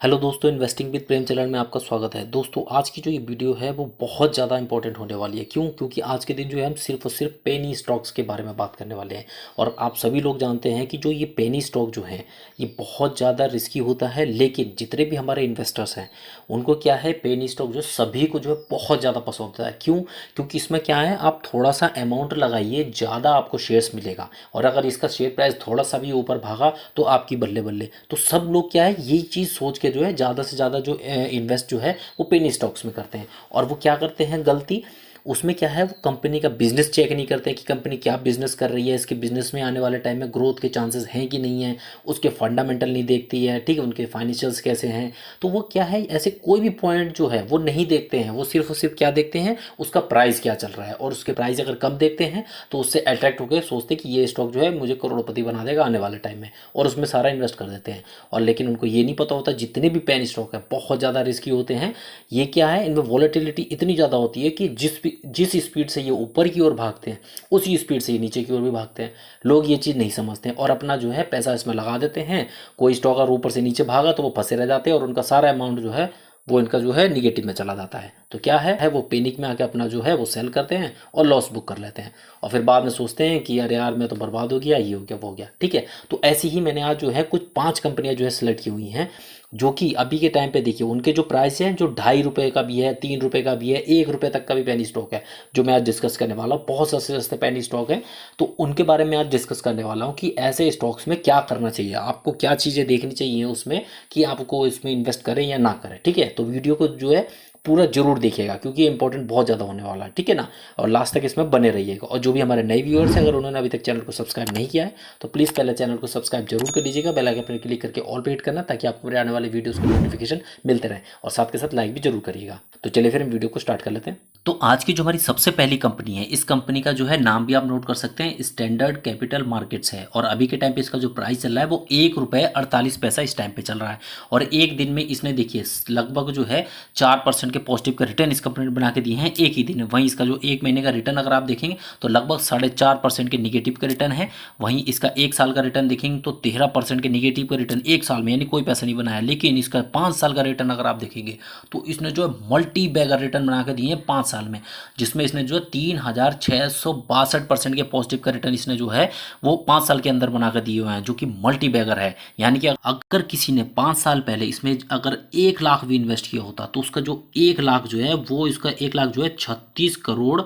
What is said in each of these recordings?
Hello दोस्तों, investing with Prem channel में आपका स्वागत है। दोस्तों, आज की जो ये वीडियो है वो बहुत ज़्यादा इंपॉर्टेंट होने वाली है। क्यों? क्योंकि आज के दिन जो है हम सिर्फ और सिर्फ पेनी स्टॉक्स के बारे में बात करने वाले हैं। और आप सभी लोग जानते हैं कि जो ये पेनी स्टॉक जो है ये बहुत ज़्यादा रिस्की होता है, लेकिन जितने भी हमारे इन्वेस्टर्स हैं उनको क्या है, पेनी स्टॉक जो सभी को जो है बहुत ज़्यादा पसंद होता है। क्यों? क्योंकि इसमें क्या है, आप थोड़ा सा अमाउंट लगाइए, ज़्यादा आपको शेयर्स मिलेगा। और अगर इसका शेयर प्राइस थोड़ा सा भी ऊपर भागा तो आपकी बल्ले बल्ले। तो सब लोग क्या है, ये चीज़ सोच के जो है ज़्यादा से ज़्यादा जो इन्वेस्ट जो है वो पेनी स्टॉक्स में करते हैं। और वो क्या करते हैं गलती, उसमें क्या है, वो कंपनी का बिजनेस चेक नहीं करते कि कंपनी क्या बिजनेस कर रही है, इसके बिजनेस में आने वाले टाइम में ग्रोथ के चांसेस हैं कि नहीं है, उसके फंडामेंटल नहीं देखती है, ठीक है, उनके फाइनेंशियल्स कैसे हैं। तो वो क्या है, ऐसे कोई भी पॉइंट जो है वो नहीं देखते हैं। वो सिर्फ और सिर्फ क्या देखते हैं, उसका प्राइस क्या चल रहा है। और उसके प्राइस अगर कम देखते हैं तो उससे अट्रैक्ट होकर सोचते हैं कि ये स्टॉक जो है मुझे करोड़पति बना देगा आने वाले टाइम में, और उसमें सारा इन्वेस्ट कर देते हैं। और लेकिन उनको ये नहीं पता होता जितने भी पेनी स्टॉक है बहुत ज़्यादा रिस्की होते हैं। ये क्या है, इनमें वॉलेटिलिटी इतनी ज़्यादा होती है कि जिस स्पीड से ये ऊपर की ओर भागते हैं उसी स्पीड से ये नीचे की ओर भी भागते हैं। लोग ये चीज़ नहीं समझते हैं और अपना जो है पैसा इसमें लगा देते हैं। कोई स्टॉक अगर ऊपर से नीचे भागा तो वो फंसे रह जाते हैं और उनका सारा अमाउंट जो है वो इनका जो है निगेटिव में चला जाता है। तो क्या है वो पैनिक में आके अपना जो है वो सेल करते हैं और लॉस बुक कर लेते हैं। और फिर बाद में सोचते हैं कि अरे यार मैं तो बर्बाद हो गया, ये हो गया, वो हो गया। ठीक है, तो ऐसी ही मैंने आज जो है कुछ 5 कंपनियां जो है सिलेक्ट की हुई हैं, जो कि अभी के टाइम पे देखिए उनके जो प्राइस है, जो ₹2.5 का भी है, ₹3 का भी है, ₹1 तक का भी पेनी स्टॉक है जो मैं आज डिस्कस करने वाला हूँ। बहुत सस्ते सस्ते पेनी स्टॉक है। तो उनके बारे में आज डिस्कस करने वाला हूँ कि ऐसे स्टॉक्स में क्या करना चाहिए, आपको क्या चीज़ें देखनी चाहिए उसमें कि आपको इसमें इन्वेस्ट करें या ना करें। ठीक है, तो वीडियो को जो है पूरा जरूर देखिएगा क्योंकि ये इंपॉर्टेंट बहुत ज़्यादा होने वाला है। ठीक है ना, और लास्ट तक इसमें बने रहिएगा। और जो भी हमारे नए व्यूअर्स हैं, अगर उन्होंने अभी तक चैनल को सब्सक्राइब नहीं किया है तो प्लीज़ पहले चैनल को सब्सक्राइब जरूर कर लीजिएगा, बेल आइकन पर क्लिक करके ऑल पे हिट करना ताकि आपको मेरे आने वाले वीडियोस के नोटिफिकेशन मिलते रहें। और साथ के साथ लाइक भी जरूर करिएगा। तो चलिए फिर हम वीडियो को स्टार्ट कर लेते हैं। तो आज की जो हमारी सबसे पहली कंपनी है, इस कंपनी का जो है नाम भी आप नोट कर सकते हैं, स्टैंडर्ड कैपिटल मार्केट्स है। और अभी के टाइम पे इसका जो प्राइस चल रहा है वो ₹1.48 इस टाइम पे चल रहा है। और एक दिन में इसने देखिए लगभग जो है 4% के पॉजिटिव का रिटर्न इस कंपनी ने बना के दिए हैं एक ही दिन में। वहीं इसका जो एक महीने का रिटर्न अगर आप देखेंगे तो लगभग 4.5% के निगेटिव का रिटर्न है। वहीं इसका एक साल का रिटर्न देखेंगे तो 13% के निगेटिव का रिटर्न एक साल में, यानी कोई पैसा नहीं बनाया। लेकिन इसका 5 साल का रिटर्न अगर आप देखेंगे तो इसने जो है मल्टी बैगर रिटर्न बना के दिए हैं 5 साल में, जिसमें इसने जो है 3662% के पॉजिटिव का रिटर्न इसने जो है वो 5 साल के अंदर बना कर दिए हुए हैं, जो कि मल्टी बैगर है। यानी कि अगर किसी ने 5 साल पहले इसमें अगर 1 लाख भी इन्वेस्ट किया होता तो उसका जो 1 लाख जो है वो इसका 1 लाख जो है 36 करोड़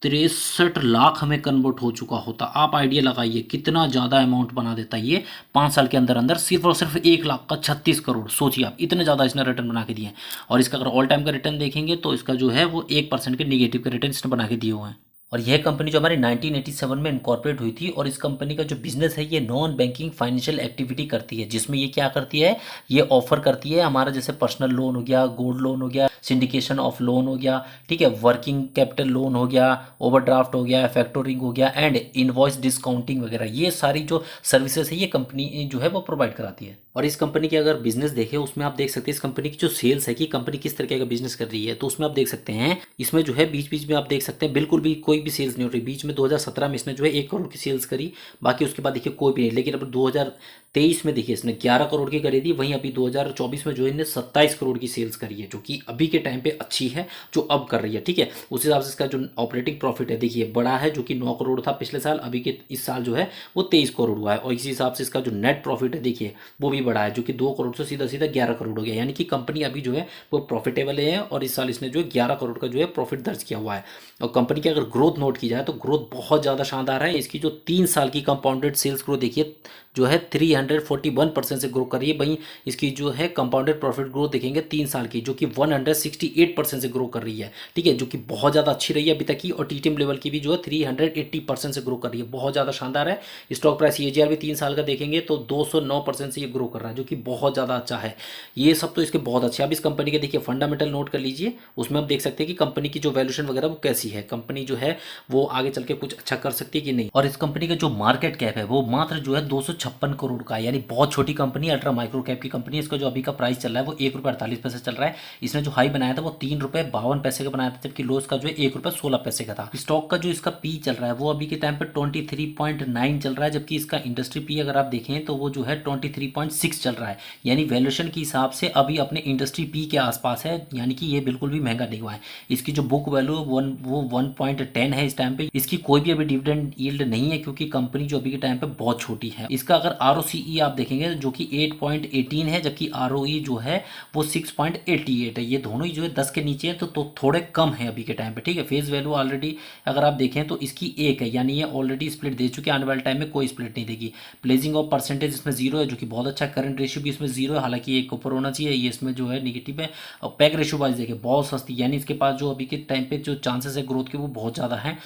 63 लाख हमें कन्वर्ट हो चुका होता। आप आइडिया लगाइए कितना ज़्यादा अमाउंट बना देता ये 5 साल के अंदर अंदर, सिर्फ और सिर्फ 1 लाख का 36 करोड़। सोचिए आप, इतने ज़्यादा इसने रिटर्न बना के दिए हैं। और इसका अगर ऑल टाइम का रिटर्न देखेंगे तो इसका जो है वो 1% के निगेटिव के रिटर्न इसने बना के दिए हुए हैं। और यह कंपनी जो हमारी 1987 में इनकॉर्पोरेट हुई थी। और इस कंपनी का जो बिजनेस है ये नॉन बैंकिंग फाइनेंशियल एक्टिविटी करती है, जिसमें ये क्या करती है, ये ऑफर करती है हमारा जैसे पर्सनल लोन हो गया, गोल्ड लोन हो गया, सिंडिकेशन ऑफ लोन हो गया, ठीक है, वर्किंग कैपिटल लोन हो गया, ओवरड्राफ्ट हो गया, फैक्टोरिंग हो गया, एंड इनवॉइस डिस्काउंटिंग वगैरह। ये सारी जो सर्विसेज है ये कंपनी जो है वो प्रोवाइड कराती है। और इस कंपनी की अगर बिजनेस देखें उसमें आप देख सकते हैं इस कंपनी की जो सेल्स है कि कंपनी किस तरीके का बिजनेस कर रही है। तो उसमें आप देख सकते हैं इसमें जो है बीच बीच में आप देख सकते हैं बिल्कुल भी कोई भी सेल्स नहीं हो रही। बीच में 2017 में इसने जो है 1 करोड़ की सेल्स करी, बाकी उसके बाद देखिए कोई भी नहीं। लेकिन अब 2023 में देखिए इसने 11 करोड़ की करी थी। वहीं अभी 2024 में जो है इन्हें 27 करोड़ की सेल्स करी है, जो कि अभी के टाइम पे अच्छी है जो अब कर रही है। ठीक है, उस हिसाब से इसका जो ऑपरेटिंग प्रॉफिट है देखिए बड़ा है, जो कि 9 करोड़ था पिछले साल, अभी के इस साल जो है वो 23 करोड़ हुआ है। और इसी हिसाब से इसका जो नेट प्रॉफिट है देखिए वो भी बड़ा है, जो कि 2 करोड़ से सीधा सीधा 11 करोड़ हो गया। यानी कि कंपनी अभी जो है वो प्रॉफिटेबल है और इस साल इसने जो है 11 करोड़ का जो है प्रॉफिट दर्ज किया हुआ है। और कंपनी की अगर ग्रोथ नोट की जाए तो ग्रोथ बहुत ज़्यादा शानदार है। इसकी जो 3 साल की कंपाउंडेड सेल्स ग्रोथ देखिए जो है 341% से ग्रो कर रही है। वहीं इसकी जो है कंपाउंडेड प्रॉफिट ग्रोथ देखेंगे 3 साल की, जो कि 168% से ग्रो कर रही है। ठीक है, जो कि बहुत ज़्यादा अच्छी रही है अभी तक की। और टीटीएम लेवल की भी जो है 380% से ग्रो कर रही है, बहुत ज़्यादा शानदार है। स्टॉक प्राइस एजीआर भी 3 साल का देखेंगे तो 209% से ये ग्रो कर रहा है, जो कि बहुत ज़्यादा अच्छा है। ये सब तो इसके बहुत अच्छे। अब इस कंपनी के देखिए फंडामेंटल नोट कर लीजिए, उसमें आप देख सकते हैं कि कंपनी की जो वैल्यूएशन वगैरह वो कैसी है, कंपनी जो है वो आगे चल के कुछ अच्छा कर सकती है कि नहीं। और इस कंपनी का जो मार्केट कैप है वो मात्र जो है 256 करोड़ का है, यानी बहुत छोटी कंपनी, अल्ट्रा माइक्रो कैप की कंपनी है। इसका जो अभी का प्राइस चल रहा है वो ₹1.48 चल रहा है। इसने जो हाई बनाया था वो ₹3.52 का बनाया था, जबकि लो इसका जो है ₹1.16 का था। स्टॉक का जो इसका पी चल रहा है वो अभी के टाइम पे 23.9 चल रहा है, जबकि इसका इंडस्ट्री पी अगर आप देखें तो वो जो है 23.6 चल रहा है। यानी वैल्यूएशन के हिसाब से अभी अपने इंडस्ट्री पी के आसपास है, यानी कि ये बिल्कुल भी महंगा नहीं हुआ है। इसकी जो बुक वैल्यू वो 1.10 है इस टाइम पे। इसकी कोई भी अभी डिविडेंड यील्ड नहीं है, क्योंकि कंपनी जो अभी के टाइम पे बहुत छोटी है। इसका अगर आरओसीई आप देखेंगे जो कि 8.18 है, जबकि आरओई जो है वो 6.88 है। ये दोनों ही जो है 10 के नीचे है, तो थोड़े कम है अभी के टाइम पे, ठीक है। फेस वैल्यू ऑलरेडी अगर आप देखें तो इसकी 1 है, यानी ये ऑलरेडी स्प्लिट दे चुके हैं, आने वाले टाइम में कोई स्प्लिट नहीं देगी। प्लेसिंग ऑफ परसेंटेज इसमें 0 है, जो कि बहुत अच्छा है। करंट रेशियो भी इसमें 0 है, हालांकि एक ऊपर होना चाहिए, ये इसमें जो है निगेटिव है। और पैक रेशियो वाइज देखिए बहुत सस्ती, यानी इसके पास जो अभी के टाइम पे जो चांसेस है ग्रोथ के वो बहुत ज़्यादा हैं।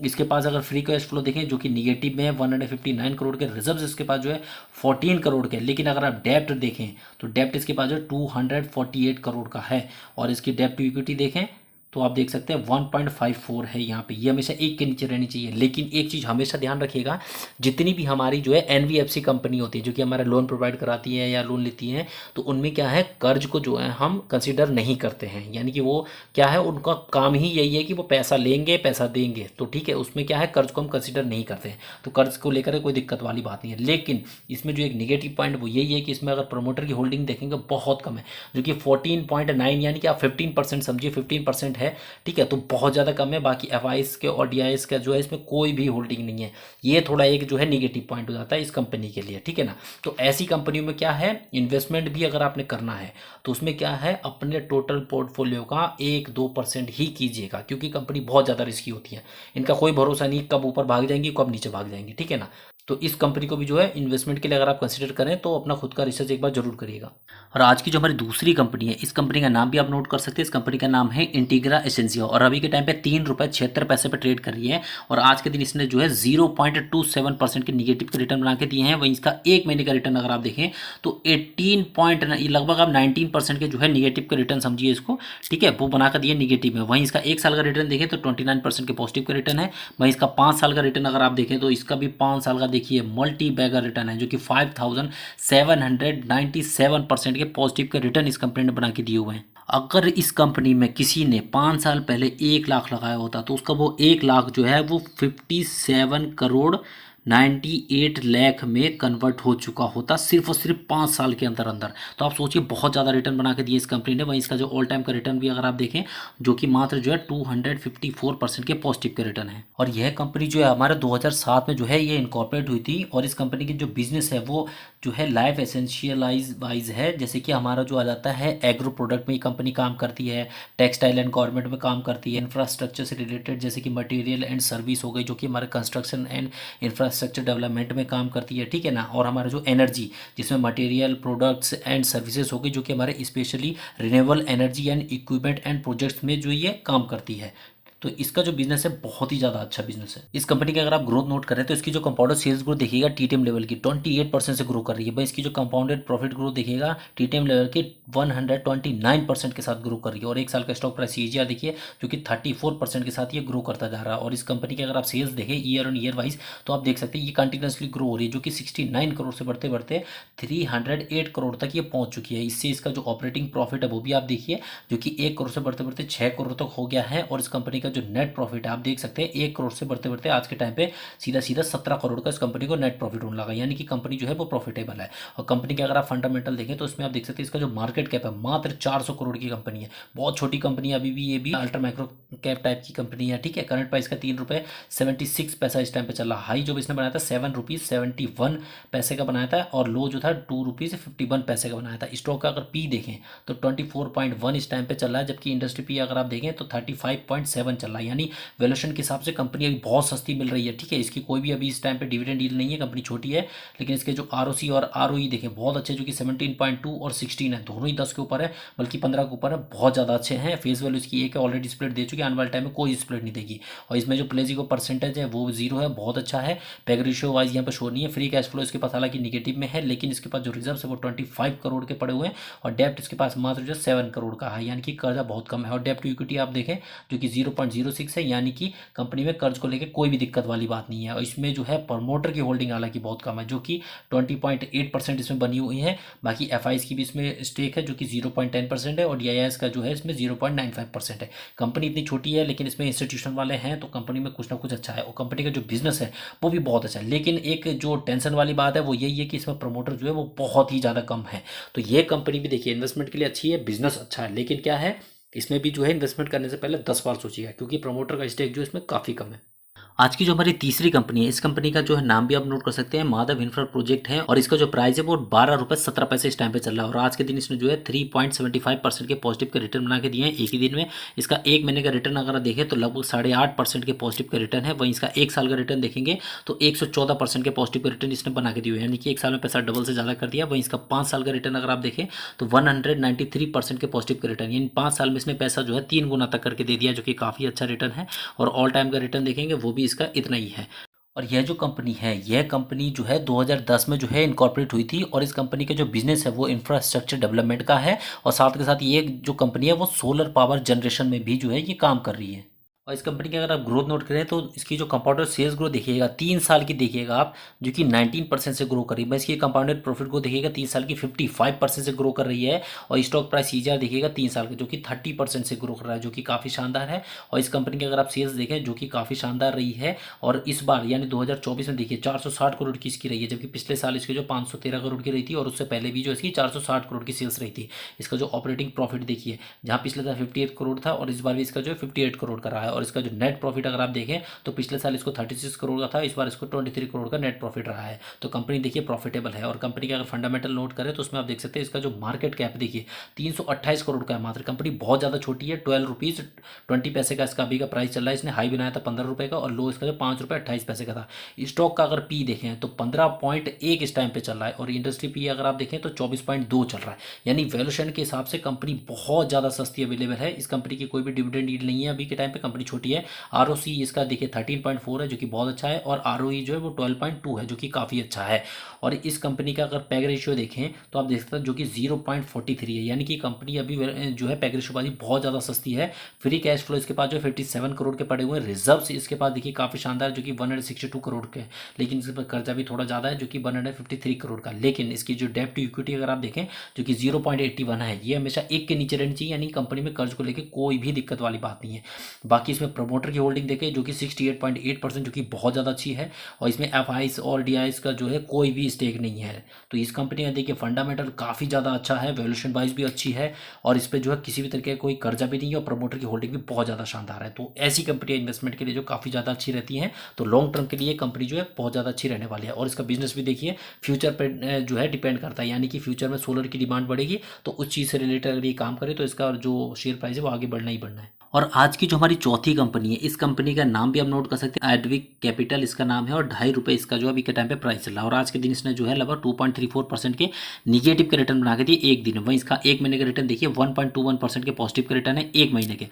इसके पास अगर फ्री कैश फ्लो देखें जो कि निगेटिव में है, 159 करोड़ के रिजर्व्स इसके पास जो है 14 करोड़ के। लेकिन अगर आप डेप्ट देखें तो डेप्ट इसके पास जो है 248 करोड़ का है। और इसकी डेप्ट टू इक्विटी देखें तो आप देख सकते हैं 1.54 है यहाँ पे। ये हमेशा 1 के नीचे रहनी चाहिए। लेकिन एक चीज़ हमेशा ध्यान रखिएगा, जितनी भी हमारी जो है एनबीएफसी कंपनी होती है जो कि हमारा लोन प्रोवाइड कराती है या लोन लेती हैं, तो उनमें क्या है, कर्ज को जो है हम कंसिडर नहीं करते हैं। यानी कि वो क्या है, उनका काम ही यही है कि वो पैसा लेंगे पैसा देंगे, तो ठीक है, उसमें क्या है, कर्ज को हम कंसिडर नहीं करते हैं। तो कर्ज को लेकर कोई दिक्कत वाली बात नहीं है। लेकिन इसमें जो एक निगेटिव पॉइंट वो यही है कि इसमें अगर प्रमोटर की होल्डिंग देखेंगे बहुत कम है, जो कि 14.9, यानी कि आप 15% समझिए, 15% है, ठीक है, तो बहुत ज़्यादा कम है। बाकी एफआईएस के और डीआईएस का जो है इसमें कोई भी होल्डिंग नहीं है। ये थोड़ा एक जो है निगेटिव पॉइंट हो जाता है इस कंपनी के लिए, ठीक है ना। तो ऐसी कंपनियों में क्या है, इन्वेस्टमेंट भी अगर आपने करना है तो उसमें क्या है, अपने टोटल पोर्टफोलियो का 1-2% ही कीजिएगा, क्योंकि कंपनी बहुत ज़्यादा रिस्की होती है। इनका कोई भरोसा नहीं कब ऊपर भाग जाएंगी कब नीचे भाग जाएंगी, ठीक है ना। तो इस कंपनी को भी जो है इन्वेस्टमेंट के लिए अगर आप कंसिडर करें तो अपना खुद का रिसर्च एक बार जरूर करिएगा। और आज की जो हमारी दूसरी कंपनी है, इस कंपनी का नाम भी आप नोट कर सकते हैं। इस कंपनी का नाम है इंटीग्रा एसेंसिया, और अभी के टाइम पे ₹3.76 पे ट्रेड कर रही है। और आज के दिन इसने जो है 0.27% के निगेटिव के रिटर्न बना के दिए हैं। वहीं इसका एक महीने का रिटर्न अगर आप देखें तो 18 लगभग आप 19% के जो है निगेटिव के रिटर्न समझिए इसको, ठीक है, वो बनाकर दिए निगेटिव में। वहीं इसका एक साल का रिटर्न देखें तो 29% के पॉजिटिव का रिटर्न है। वहीं इसका 5 साल का रिटर्न अगर आप देखें तो इसका भी 5 साल का देखिए मल्टी बैगर रिटर्न है, जो कि 5797% के पॉजिटिव के रिटर्न इस कंपनी ने बना के दिए हुए हैं। अगर इस कंपनी में किसी ने 5 साल पहले 1 लाख लगाया होता तो उसका वो 1 लाख जो है वो 57 करोड़ 98 लाख में कन्वर्ट हो चुका होता, सिर्फ और सिर्फ 5 साल के अंदर अंदर। तो आप सोचिए बहुत ज़्यादा रिटर्न बना के दिए इस कंपनी ने। वहीं इसका जो ऑल टाइम का रिटर्न भी अगर आप देखें जो कि मात्र जो है 254% के पॉजिटिव के रिटर्न है। और यह कंपनी जो है हमारे 2007 में जो है ये इनकॉर्पोरेट हुई थी। और इस कंपनी की जो बिजनेस है वो जो है लाइफ एसेंशियलाइज वाइज है, जैसे कि हमारा जो आ जाता है एग्रो प्रोडक्ट में ये कंपनी काम करती है, टेक्सटाइल एंड गारमेंट में काम करती है, इंफ्रास्ट्रक्चर से रिलेटेड जैसे कि मटेरियल एंड सर्विस हो गई जो कि हमारे कंस्ट्रक्शन एंड इंफ्रास्ट्रक्चर डेवलपमेंट में काम करती है, ठीक है ना। और हमारा जो एनर्जी जिसमें मटेरियल प्रोडक्ट्स एंड सर्विसेज हो गई जो कि हमारे specially renewable energy and equipment and projects में जो ये काम करती है। तो इसका जो बिजनेस है बहुत ही ज़्यादा अच्छा बिजनेस है। इस कंपनी की अगर आप ग्रोथ नोट करें तो इसकी जो कंपाउंडेड सेल्स ग्रोथ देखिएगा टीटीएम लेवल की 28% से ग्रो कर रही है। भाई इसकी जो कंपाउंडेड प्रॉफिट ग्रोथ देखिएगा टीटीएम लेवल की 129% के साथ ग्रो कर रही है। और एक साल का स्टॉक प्राइस सीएजीआर देखिए जो कि 34% के साथ ये ग्रो करता जा रहा है। और इस कंपनी की अगर आप सेल्स देखें ईयर ऑन ईयर वाइज तो आप देख सकते हैं ये कंटिन्यूसली ग्रो हो रही है, जो कि 69 करोड़ से बढ़ते बढ़ते 308 करोड़ तक ये पहुंच चुकी है। इससे इसका जो ऑपरेटिंग प्रॉफिट है वो भी आप देखिए जो कि 1 करोड़ से बढ़ते बढ़ते 6 करोड़ तक हो गया है। और इस कंपनी का जो नेट प्रॉफिट है आप देख सकते हैं 1 करोड़ से बढ़ते बढ़ते आज के टाइम पे सीधा सीधा 17 करोड़ का इस कंपनी को नेट प्रॉफिट होने लगा, यानी कि कंपनी जो है वो प्रॉफिटेबल है। और कंपनी के अगर आप फंडामेंटल देखें तो इसमें आप देख सकते हैं इसका जो मार्केट कैप है मात्र 400 करोड़ की कंपनी है, बहुत छोटी कंपनी है अभी भी, ये भी अल्ट्रा माइक्रो कैप टाइप की कंपनी है, ठीक है। करंट प्राइस का ₹3.76 इस टाइम पे चल रहा। हाई जो इसने बनाया था ₹7.71 का बनाया था और लो जो था ₹2.51 का बनाया था। स्टॉक का अगर पी देखें तो 24.1 इस टाइम पे चल रहा है, जबकि इंडस्ट्री पी अगर आप देखें तो 35.7 चल रहा है। यानी वैल्यूएशन के हिसाब से कंपनी अभी बहुत सस्ती मिल रही है, ठीक है। इसकी कोई भी अभी इस टाइम पे डिविडेंड डील नहीं है, कंपनी छोटी है। लेकिन इसके जो आरओसी और आरओई देखें बहुत अच्छे, जो कि 17.2 और 16 है, दोनों ही 10 के ऊपर है, बल्कि 15 के ऊपर है, बहुत ज़्यादा अच्छे हैं। फेस वैल्यू इसकी एक है, ऑलरेडी स्प्लिट दे चुकी है। कि आने वाले टाइम में कोई स्प्लिट नहीं देगी। और इसमें जो प्लेजिंग परसेंटेज है वो 0 है, बहुत अच्छा है। पैग रेशियो वाइज यहाँ पर शो नहीं है। फ्री कैश फ्लो इसके पास हालांकि निगेटिव में है, लेकिन इसके पास जो रिजर्व है वो 25 करोड़ के पड़े हुए हैं और डेप्ट इसके पास मात्र जो 7 करोड़ का है, यानी कि कर्जा बहुत कम है। और डेप्ट टू इक्विटी आप देखें जो कि 0.06 है, यानी कि कंपनी में कर्ज को लेकर कोई भी दिक्कत वाली बात नहीं है। और इसमें जो है प्रमोटर की होल्डिंग हालांकि बहुत कम है, जो कि 20.8% इसमें बनी हुई है। बाकी एफ की भी इसमें स्टेक है जो कि 0.10% है और DIS का जो है इसमें 0.95% है। कंपनी इतनी छोटी है लेकिन इसमें इंस्टीट्यूशन वाले हैं, तो कंपनी में कुछ ना कुछ अच्छा है और कंपनी का जो बिजनेस है वो भी बहुत अच्छा है। लेकिन एक जो टेंशन वाली बात है वो यही है कि इसमें प्रमोटर जो है वो बहुत ही ज़्यादा कम है। तो ये कंपनी भी देखिए इन्वेस्टमेंट के लिए अच्छी है, बिजनेस अच्छा है, लेकिन क्या है इसमें भी जो है इन्वेस्टमेंट करने से पहले 10 बार सोचिएगा, क्योंकि प्रमोटर का स्टेक जो इसमें काफ़ी कम है। आज की जो हमारी तीसरी कंपनी है, इस कंपनी का जो है नाम भी आप नोट कर सकते हैं, माधव इंफ्रा प्रोजेक्ट है और इसका जो प्राइस है वो 12 रुपये 17 पैसे इस टाइम पे चल रहा है। और आज के दिन इसने जो है 3.75% के पॉजिटिव के रिटर्न बना के दिए हैं एक ही दिन में। इसका एक महीने का रिटर्न अगर देखें तो लगभग 8.5% के पॉजिटिव का रिटर्न है। वहीं इसका एक साल का रिटर्न देखेंगे तो 114% के पॉजिटिव का रिटर्न इसने बना के दिए, यानी कि एक साल में पैसा डबल से ज़्यादा कर दिया। वहीं इसका 5 साल का रिटर्न अगर आप देखें तो 193% के पॉजिटिव का रिटर्न, यानी 5 साल में इसने पैसा जो है 3 गुना तक करके दे दिया, जो कि काफ़ी अच्छा रिटर्न है। और ऑल टाइम का रिटर्न देखेंगे वो भी इसका इतना ही है। और यह जो कंपनी है, यह कंपनी जो है 2010 में जो है इनकॉर्पोरेट हुई थी और इस कंपनी का जो बिजनेस है वो इंफ्रास्ट्रक्चर डेवलपमेंट का है। और साथ के साथ ये जो कंपनी है वो सोलर पावर जनरेशन में भी जो है ये काम कर रही है। और इस कंपनी की अगर आप ग्रोथ नोट करें तो इसकी जो कंपाउंडेड सेल्स ग्रोथ देखिएगा 3 साल की देखिएगा आप, जो कि 19% से ग्रो कर रही है। इसकी कंपाउंडेड प्रॉफिट को देखिएगा 3 साल की 55% से ग्रो कर रही है। और स्टॉक प्राइस CAGR देखिएगा 3 साल का जो कि 30% से ग्रो कर रहा है, जो कि काफ़ी शानदार है। और इस कंपनी की अगर आप सेल्स देखें जो कि काफ़ी शानदार रही है, और इस बार यानी 2024 में देखिए 460 करोड़ की इसकी रही है, जबकि पिछले साल इसकी जो 513 करोड़ की रही थी और उससे पहले भी जो इसकी 460 करोड़ की सेल्स रही थी। इसका जो ऑपरेटिंग प्रॉफिट देखिए, जहाँ पिछले साल 58 करोड़ था और इस बार भी इसका जो है 58 करोड़ का रहा है। और इसका जो नेट प्रॉफिट अगर आप देखें तो पिछले साल इसको 36 करोड़ का था, इस बार इसको 23 करोड़ का नेट प्रॉफिट रहा है। तो कंपनी देखिए प्रॉफिटेबल है। और कंपनी के अगर फंडामेंटल नोट करें तो उसमें आप देख सकते हैं इसका जो मार्केट कैप देखिए 328 करोड़ का है मात्र। कंपनी बहुत ज़्यादा छोटी है। 12 रुपीज़ 20 पैसे का इसका अभी का प्राइस चल रहा है। इसने हाई बनाया था 15 रुपये का और लो इसका जो 5 रुपये 28 पैसे का था। स्टॉक का अगर पी देखें तो 15.1 इस टाइम पे चल रहा है और इंडस्ट्री पी अगर आप देखें तो 24.2 चल रहा है। यानी वैल्यूएशन के हिसाब से कंपनी बहुत ज़्यादा सस्ती अवेलेबल है। इस कंपनी की कोई भी डिविडेंड यील्ड नहीं है अभी के टाइम पे, कंपनी छोटी है। ROC इसका देखिए 13.4 है जो कि बहुत अच्छा है और ROE जो है वो 12.2 है जो कि काफ़ी अच्छा है। और इस कंपनी का अगर पैग रेशियो देखें तो आप देख सकते हैं जो कि 0.43 है, यानी कि कंपनी अभी जो है पैग रेशियो बाजी बहुत ज़्यादा सस्ती है। फ्री कैश फ्लो इसके पास जो 57 करोड़ के पड़े हुए हैं। रिजर्व्स इसके पास देखिए काफ़ी शानदार जो कि 162 करोड़ के, लेकिन इसके पास कर्जा भी थोड़ा ज़्यादा है जो कि 153 करोड़ का। लेकिन इसकी जो डेप्ट टू इक्विटी अगर आप देखें जो कि 0.81 है, ये हमेशा 1 के नीचे रहनी चाहिए, यानी कंपनी में कर्ज को लेकर कोई भी दिक्कत वाली बात नहीं है। बाकी इसमें प्रमोटर की होल्डिंग देखें जो कि 68.8% जो कि बहुत ज़्यादा अच्छी है। और इसमें FIs और DIs का जो है कोई भी स्टेक नहीं है। तो इस कंपनी का देखिए फंडामेंटल काफ़ी ज़्यादा अच्छा है, वैल्यूएशन वाइज भी अच्छी है और इस पर जो है किसी भी तरीके का कोई कर्जा भी नहीं है और प्रमोटर की होल्डिंग भी बहुत ज़्यादा शानदार है। तो ऐसी कंपनियां इन्वेस्टमेंट के लिए जो काफ़ी ज़्यादा अच्छी रहती हैं, तो लॉन्ग टर्म के लिए कंपनी जो है बहुत ज़्यादा अच्छी रहने वाली है। और इसका बिजनेस भी देखिए फ्यूचर पर जो है डिपेंड करता है, यानी कि फ्यूचर में सोलर की डिमांड बढ़ेगी तो उस चीज़ से रिलेटेड अगर ये काम करे तो इसका जो शेयर प्राइस है वो आगे बढ़ना ही बढ़ना है। और आज की जो हमारी चौथी कंपनी है, इस कंपनी का नाम भी आप नोट कर सकते हैं, एडविक कैपिटल इसका नाम है और 2.5 रुपये इसका जो अभी के टाइम पे प्राइस चल रहा है। और आज के दिन इसने जो है लगभग 2.34% के निगेटिव के रिटर्न बना के दिए एक दिन में। वहीं इसका एक महीने का रिटर्न देखिए 1.21% के पॉजिटिव के रिटर्न है एक महीने के।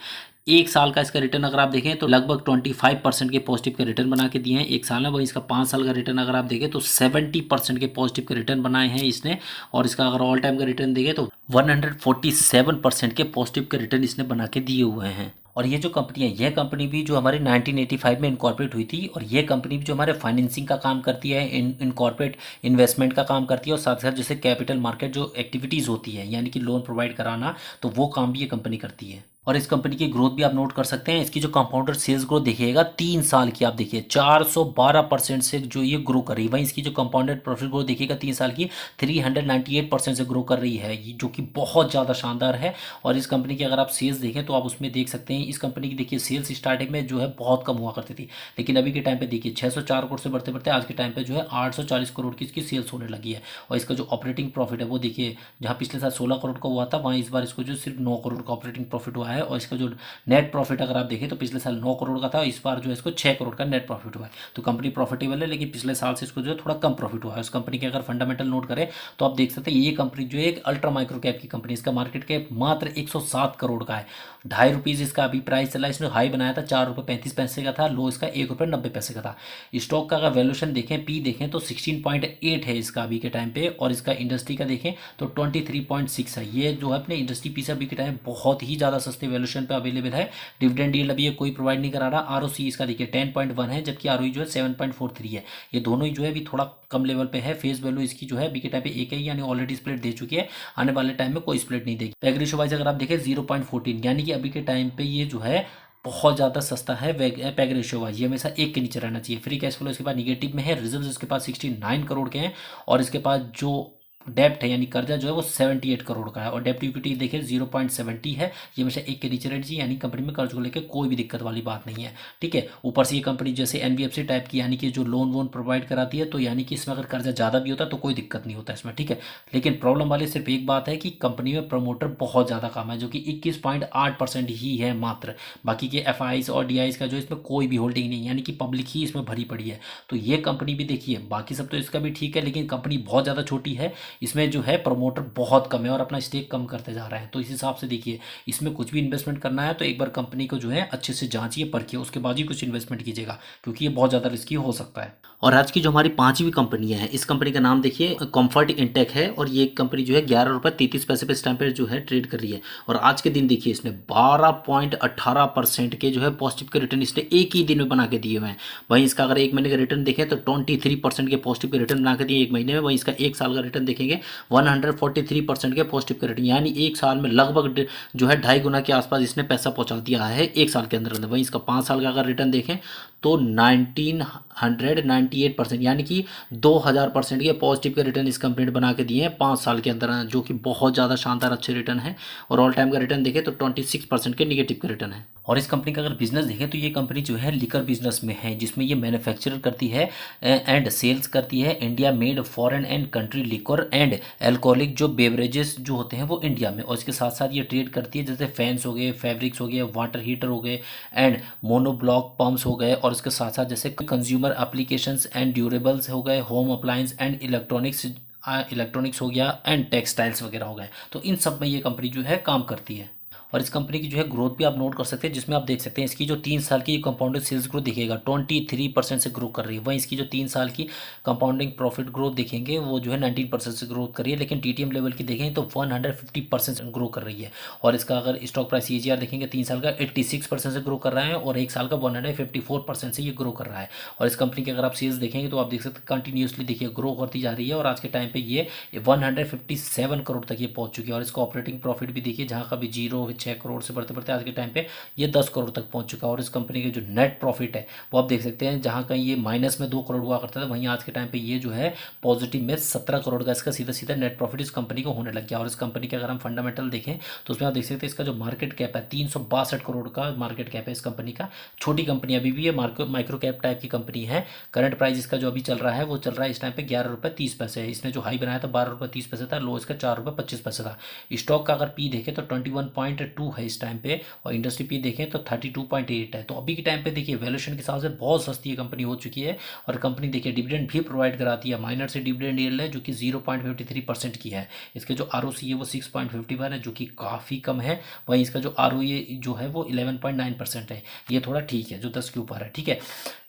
एक साल का इसका रिटर्न अगर आप देखें तो लगभग 25% के पॉजिटिव के रिटर्न बना के दिए हैं एक साल में। वहीं इसका 5 साल का रिटर्न अगर आप देखें तो 70% के पॉजिटिव के रिटर्न बनाए हैं इसने। और इसका अगर ऑल टाइम का रिटर्न देखें तो 147% के पॉजिटिव के रिटर्न इसने बना के दिए हुए हैं। और ये जो कंपनी है, यह कंपनी भी जो हमारे 1985 में इनकॉर्पोरेट हुई थी और ये कंपनी भी जो हमारे फाइनेंसिंग का काम करती है, इनकॉर्पोरेट इन्वेस्टमेंट का काम करती है और साथ साथ जैसे कैपिटल मार्केट जो एक्टिविटीज़ होती है यानी कि लोन प्रोवाइड कराना, तो वो काम भी ये कंपनी करती है। और इस कंपनी की ग्रोथ भी आप नोट कर सकते हैं। इसकी जो कंपाउंडर सेल्स ग्रोथ देखिएगा 3 साल की आप देखिए 412% से जो ये ग्रो कर रही है। वहीं इसकी जो कंपाउंडेड प्रॉफिट ग्रोथ देखिएगा 3 साल की 398% से ग्रो कर रही है, जो कि बहुत ज़्यादा शानदार है। और इस कंपनी की अगर आप सेल्स देखें तो आप उसमें देख सकते हैं इस कंपनी की देखिए सेल्स स्टार्टिंग में जो है बहुत कम हुआ करती थी, लेकिन अभी के टाइम पे देखिए 604 करोड़ से बढ़ते बढ़ते आज के टाइम पे जो है 840 करोड़ की इसकी सेल्स होने लगी है। और इसका जो ऑपरेटिंग प्रॉफिट है वो देखिए जहाँ पिछले साल 16 करोड़ का हुआ था, वहाँ इस बार इसको जो सिर्फ 9 करोड़ का ऑपरेटिंग प्रॉफिट हुआ है। है और इसका जो नेट प्रॉफिट अगर आप देखें तो पिछले साल 9 करोड़ का था, इस बार जो है इसको 6 करोड़ का नेट प्रॉफिट हुआ है। तो कंपनी प्रॉफिटेबल है, लेकिन पिछले साल से इसको जो है थोड़ा कम प्रॉफिट हुआ है। उस कंपनी के अगर फंडामेंटल नोट करें तो आप देख सकते हैं ये कंपनी जो है एक अल्ट्रा माइक्रो कैप की कंपनी, इसका मार्केट कैप मात्र 107 करोड़ का है। ₹2.5 इसका अभी प्राइस चला, इसने हाई बनाया था ₹4.35 का था, लो इसका ₹1.90 का था। स्टॉक का अगर वैल्यूएशन देखें, पी देखें तो 16.8 है इसका अभी के टाइम पे, और इसका इंडस्ट्री का देखें तो 23.6 है। ये जो है अपने इंडस्ट्री पी से अभी के टाइम बहुत ही ज़्यादा सस्ते वैल्यूएशन पे अवेलेबल है। डिविडेंड यील्ड अभी ये कोई प्रोवाइड नहीं करा रहा। आरओसी इसका देखिए 10.1 है, जबकि आरओई जो है 7.43 है। ये दोनों ही जो है अभी थोड़ा कम लेवल पे है। फेस वैल्यू इसकी जो है अभी के टाइम पे एक है, यानी ऑलरेडी स्प्लिट दे चुकी है, आने वाले टाइम में कोई स्प्लिट नहीं देगी। पैग रेशियो वाइज अगर आप देखें 0.14, यानी कि अभी के टाइम पे ये जो है बहुत ज़्यादा सस्ता है। पैग रेशियो वाइज ये हमेशा 1 के नीचे रहना चाहिए। फ्री कैश फ्लो इसके पास निगेटिव में है। रिजर्व्स इसके पास 69 करोड़ के हैं, और इसके पास जो डेप्ट है यानी कर्जा जो है वो 78 करोड़ का है, और डेप्ट इक्विटी देखिए 0.70 है। ये हमेशा 1 के नीचे रहनी चाहिए, यानी कंपनी में कर्ज को लेकर कोई भी दिक्कत वाली बात नहीं है। ठीक है, ऊपर से ये कंपनी जैसे एनबीएफसी टाइप की, यानी कि जो लोन वोन प्रोवाइड कराती है, तो यानी कि इसमें अगर कर्जा ज़्यादा भी होता है तो कोई दिक्कत नहीं होता इसमें। ठीक है, लेकिन प्रॉब्लम वाली सिर्फ एक बात है कि कंपनी में प्रमोटर बहुत ज़्यादा कम है, जो कि 21.8% ही है मात्र। बाकी के एफ और डी का जो इसमें कोई भी होल्डिंग नहीं है, यानी कि पब्लिक ही इसमें भरी पड़ी है। तो ये कंपनी भी देखिए, बाकी सब तो इसका भी ठीक है, लेकिन कंपनी बहुत ज़्यादा छोटी है, इसमें जो है प्रमोटर बहुत कम है और अपना स्टेक कम करते जा रहे हैं। तो इस हिसाब से देखिए, इसमें कुछ भी इन्वेस्टमेंट करना है तो एक बार कंपनी को जो है अच्छे से जांचिए, परखिए, उसके बाद ही कुछ इन्वेस्टमेंट कीजिएगा, क्योंकि ये बहुत ज़्यादा रिस्की हो सकता है। और आज की जो हमारी 5वीं कंपनी है, इस कंपनी का नाम देखिए कम्फर्ट इंटेक है, और ये कंपनी जो है ₹11.33 पे इस टाइम पे जो है ट्रेड कर रही है। और आज के दिन देखिए इसने 12.18% के जो है पॉजिटिव के रिटर्न इसने एक ही दिन में बना के दिए हुए हैं। वहीं इसका अगर एक महीने का रिटर्न देखें तो 23% के पॉजिटिव के रिटर्न बना के दिए एक महीने में। वहीं इसका एक साल का रिटर्न देखेंगे 143% के पॉजिटिव के रिटर्न, यानी एक साल में लगभग जो है 2.5 गुना के आसपास इसने पैसा पहुंचा दिया है एक साल के अंदर। वहीं इसका 5 साल का अगर रिटर्न देखें तो 1998%, यानी कि 2000% के पॉजिटिव के रिटर्न इस कंपनी ने बना के दिए हैं 5 साल के अंदर, जो कि बहुत ज़्यादा शानदार अच्छे रिटर्न है। और ऑल टाइम का रिटर्न देखें तो 26% के निगेटिव के रिटर्न है। और इस कंपनी का अगर बिजनेस देखें तो ये कंपनी जो है लिकर बिजनेस में है, जिसमें ये मैन्युफैक्चर करती है एंड सेल्स करती है India made foreign and country liquor and alcoholic जो बेवरेजेस जो होते हैं वो इंडिया में। और इसके साथ साथ ये ट्रेड करती है जैसे फैंस हो गए, फैब्रिक्स हो गए, वाटर हीटर हो गए एंड मोनोब्लॉक पम्प्स हो गए, और इसके साथ साथ जैसे कंज्यूमर एप्लीकेशंस एंड ड्यूरेबल्स हो गए, होम अप्लायंस एंड इलेक्ट्रॉनिक्स हो गया एंड टेक्सटाइल्स वगैरह हो गए। तो इन सब में ये कंपनी जो है काम करती है। और इस कंपनी की जो है ग्रोथ भी आप नोट कर सकते हैं, जिसमें आप देख सकते हैं इसकी जो 3 साल की कंपाउंडेड सेल्स ग्रोथ दिखेगा 23% से ग्रो कर रही है। वहीं इसकी जो 3 साल की कंपाउंडिंग प्रॉफिट ग्रोथ देखेंगे वो जो है 19% से ग्रोथ कर रही है, लेकिन टीटीएम लेवल की देखें तो 150% ग्रो कर रही है। और इसका अगर स्टॉक प्राइस ईजीआर देखेंगे 3 साल का 86% से ग्रो कर रहा है, और 1 साल का 154% से ये ग्रो कर रहा है। और इस कंपनी के अगर आप सेल्स देखेंगे तो आप देख सकते हैं कंटिन्यूसली देखिए ग्रो करती जा रही है, और आज के टाइम पे ये 157 करोड़ तक ये पहुंच चुकी है। और इसका ऑपरेटिंग प्रॉफिट भी देखिए, जहाँ का भी 6 करोड़ से बढ़ते बढ़ते आज के टाइम पे ये 10 करोड़ तक पहुंच चुका है। और इस कंपनी के जो नेट प्रॉफिट है वो आप देख सकते हैं, जहां कहीं ये माइनस में 2 करोड़ हुआ करता था, वहीं आज के टाइम पे ये जो है पॉजिटिव में 17 करोड़ का इसका सीधा सीधा नेट प्रॉफिट इस कंपनी को होने लग गया। और इस कंपनी के अगर हम फंडामेंटल देखें तो उसमें आप देख सकते हैं इसका जो मार्केट कैप है 362 करोड़ का मार्केट कैप है इस कंपनी का। छोटी कंपनी अभी भी ये माइक्रो कैप टाइप की कंपनी है। करंट प्राइस इसका जो अभी चल रहा है वो चल रहा है इस टाइम पे ₹11.30 है। इसने जो हाई बनाया था ₹12.30 था, लो इसका ₹4.25 था। स्टॉक का अगर पी देखें तो 21.2 है इस टाइम पे, और इंडस्ट्री पी देखें तो 32.8 है। तो अभी के टाइम पे देखिए वैल्यूएशन के हिसाब से बहुत सस्ती ये कंपनी हो चुकी है। और कंपनी देखिए डिविडेंड भी प्रोवाइड कराती है, माइनर से डिविडेंड यील्ड है जो कि 0.53% की है। इसके जो आरओसी है वो 6.51 है, जो कि काफ़ी कम है। वहीं इसका जो आरओई जो है वो 11.9% है, ये थोड़ा ठीक है, जो 10 के ऊपर है। ठीक है,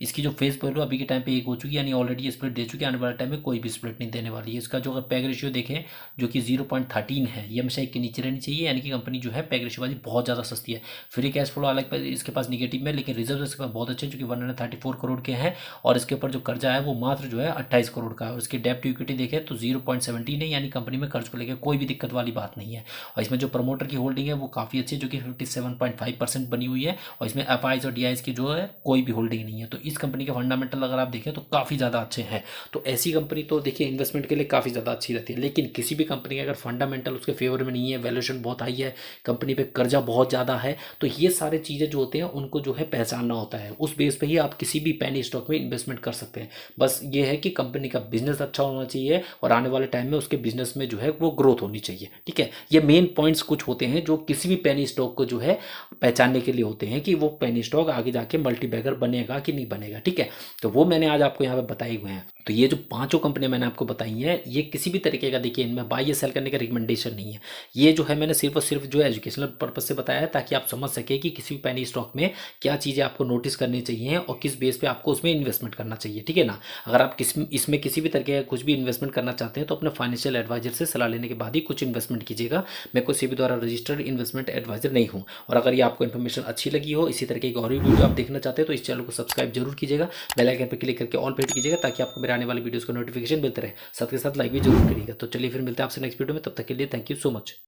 इसकी जो फेस वैल्यू अभी के टाइम पे 1 हो चुकी है, यानी ऑलरेडी स्प्लिट दे चुकी है, आने वाले टाइम में कोई भी स्प्लिट नहीं देने वाली है। इसका जो अगर पैग रेशियो देखें जो कि 0.13 है, ये हमेशा 1 के नीचे रहनी चाहिए, यानी कि कंपनी जो है पैग रेशियो वाली बहुत ज़्यादा सस्ती है। फ्री कैश फ्लो अलग इसके पास निगेटिव में, लेकिन रिजर्व इसके पास बहुत अच्छे जो कि 134 करोड़ के हैं। और इसके ऊपर जो कर्जा है वो मात्र जो है 28 करोड़ का है। और इसकी डेप्ट इक्विटी देखें तो 0.17 है, यानी कंपनी में कर्ज को लेकर कोई भी दिक्कत वाली बात नहीं है। और इसमें जो प्रमोटर की होल्डिंग है वो काफ़ी अच्छी है, जो कि 57.5% बनी हुई है। और इसमें एफ और डी की जो है कोई भी होल्डिंग नहीं है। तो इस कंपनी के फंडामेंटल अगर आप देखें तो काफ़ी ज़्यादा अच्छे हैं। तो ऐसी कंपनी तो देखिए इन्वेस्टमेंट के लिए काफ़ी ज़्यादा अच्छी रहती है। लेकिन किसी भी कंपनी के अगर फंडामेंटल उसके फेवर में नहीं है, वैल्यूएशन बहुत हाई है, कंपनी पे कर्जा बहुत ज़्यादा है। तो ये सारे चीज़ें जो होते हैं उनको जो है पहचानना होता है, उस बेस पे ही आप किसी भी पेनी स्टॉक में इन्वेस्टमेंट कर सकते हैं। बस ये है कि कंपनी का बिजनेस अच्छा होना चाहिए और आने वाले टाइम में उसके बिजनेस में जो है वो ग्रोथ होनी चाहिए। ठीक है, ये मेन पॉइंट्स कुछ होते हैं जो किसी भी पेनी स्टॉक को जो है पहचानने के लिए होते हैं कि वो पेनी स्टॉक आगे जाके मल्टी बैगर बनेगा कि नहीं बनेगा। ठीक है, तो वो मैंने आज आपको यहाँ पे बताए हुए हैं। तो ये जो पांचों कंपनियां मैंने आपको बताई हैं, ये किसी भी तरीके का देखिए इनमें बाय या सेल करने का रिकमेंडेशन नहीं है। ये जो है मैंने सिर्फ और सिर्फ जो है एजुकेशनल पर्पज से बताया है, ताकि आप समझ सके कि किसी भी पेनी स्टॉक में क्या चीज़ें आपको नोटिस करनी चाहिए और किस बेस पे आपको उसमें इन्वेस्टमेंट करना चाहिए। ठीक है ना, अगर आप इसमें किसी भी तरीके का कुछ भी इन्वेस्टमेंट करना चाहते हैं तो अपने फाइनेंशियल एडवाइजर से सलाह लेने के बाद ही कुछ इन्वेस्टमेंट कीजिएगा। मैं कोई सेबी द्वारा रजिस्टर्ड इन्वेस्टमेंट एडवाइजर नहीं हूँ। और अगर ये आपको इन्फॉर्मेशन अच्छी लगी हो, इसी तरीके की और भी वीडियो आप देखना चाहते हैं, तो इस चैनल को सब्सक्राइब जरूर कीजिएगा, बेल आइकन पर क्लिक करके ऑल पे हिट कीजिएगा, ताकि आपको मेरे आने वाले वीडियोस का नोटिफिकेशन मिलते रहे। साथ के साथ लाइक भी जरूर करिएगा। तो चलिए फिर मिलते हैं आपसे नेक्स्ट वीडियो में, तब तक के लिए थैंक यू सो मच।